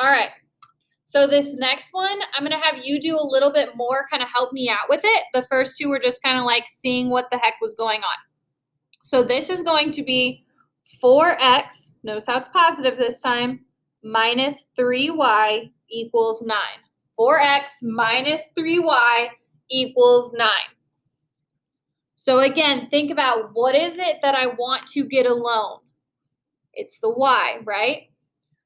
All right. So this next one, I'm going to have you do a little bit more, kind of help me out with it. The first two were just kind of like seeing what the heck was going on. So this is going to be 4x, notice how it's positive this time, minus 3y equals 9. 4x minus 3y equals 9. So again, think about what is it that I want to get alone? It's the y, right?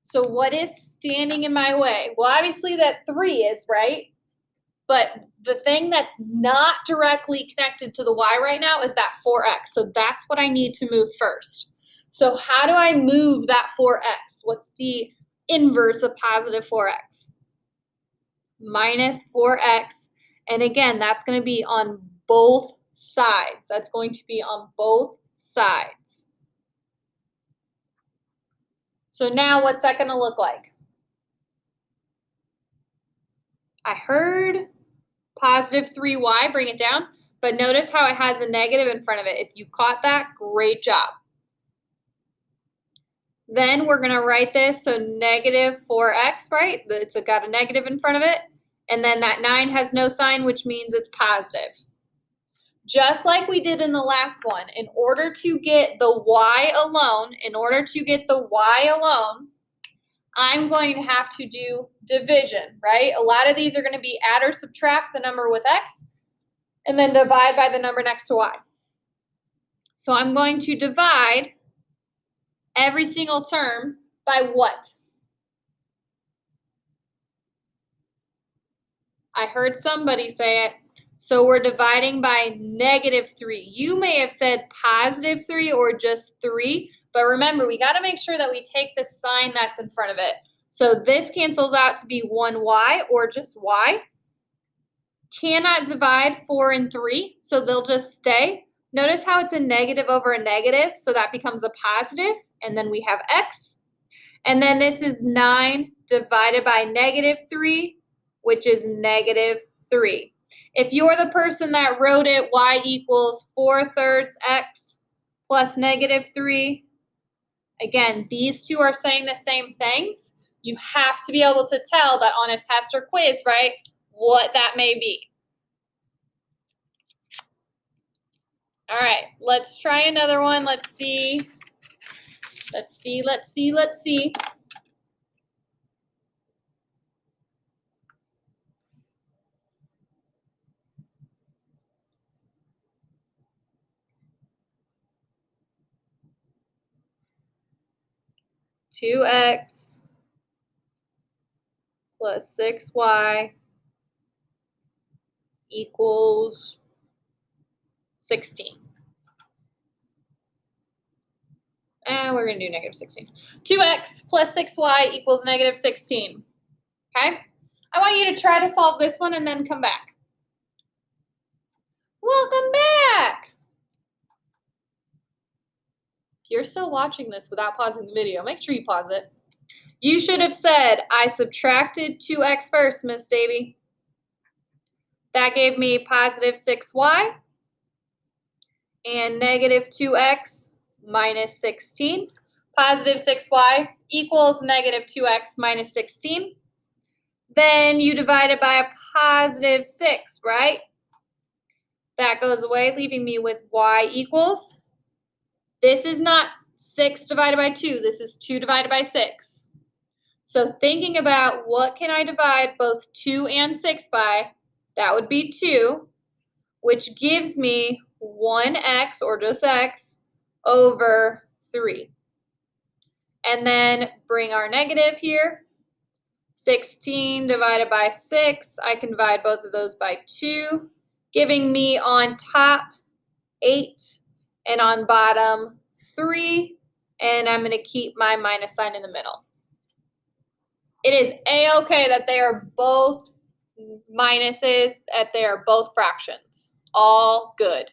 So what is standing in my way? Well, obviously that 3 is, right? But the thing that's not directly connected to the y right now is that 4x. So that's what I need to move first. So how do I move that 4x? What's the inverse of positive 4x? Minus 4x. And again, that's going to be on both sides. That's going to be on both sides. So now what's that going to look like? I heard positive 3y, bring it down, but notice how it has a negative in front of it. If you caught that, great job. Then we're going to write this, so negative 4x, right? It's got a negative in front of it. And then that 9 has no sign, which means it's positive. Just like we did in the last one, in order to get the y alone, I'm going to have to do division, right? A lot of these are going to be add or subtract the number with x, and then divide by the number next to y. So I'm going to divide every single term by what? I heard somebody say it. So we're dividing by negative 3. You may have said positive 3 or just 3, but remember, we got to make sure that we take the sign that's in front of it. So this cancels out to be 1y or just y. Cannot divide 4 and 3, so they'll just stay. Notice how it's a negative over a negative, so that becomes a positive, and then we have x. And then this is 9 divided by negative 3, which is negative 3. If you're the person that wrote it, y equals 4/3 x plus negative 3, again, these two are saying the same things. You have to be able to tell that on a test or quiz, right, what that may be. All right, let's try another one. Let's see. 2x plus 6y equals 16. And we're going to do negative 16. 2x plus 6y equals negative 16. Okay? I want you to try to solve this one and then come back. Welcome back! If you're still watching this without pausing the video, make sure you pause it. You should have said, I subtracted 2x first, Miss Davy. That gave me positive 6y and negative 2x minus 16. Positive 6y equals negative 2x minus 16. Then you divide it by a positive 6, right? That goes away, leaving me with y equals. This is not 6 divided by 2. This is 2 divided by 6. So thinking about what can I divide both 2 and 6 by, that would be 2, which gives me 1x, or just x, over 3. And then bring our negative here. 16 divided by 6, I can divide both of those by 2, giving me on top 8 and on bottom 3, and I'm going to keep my minus sign in the middle. It is a-okay that they are both minuses, that they are both fractions. All good.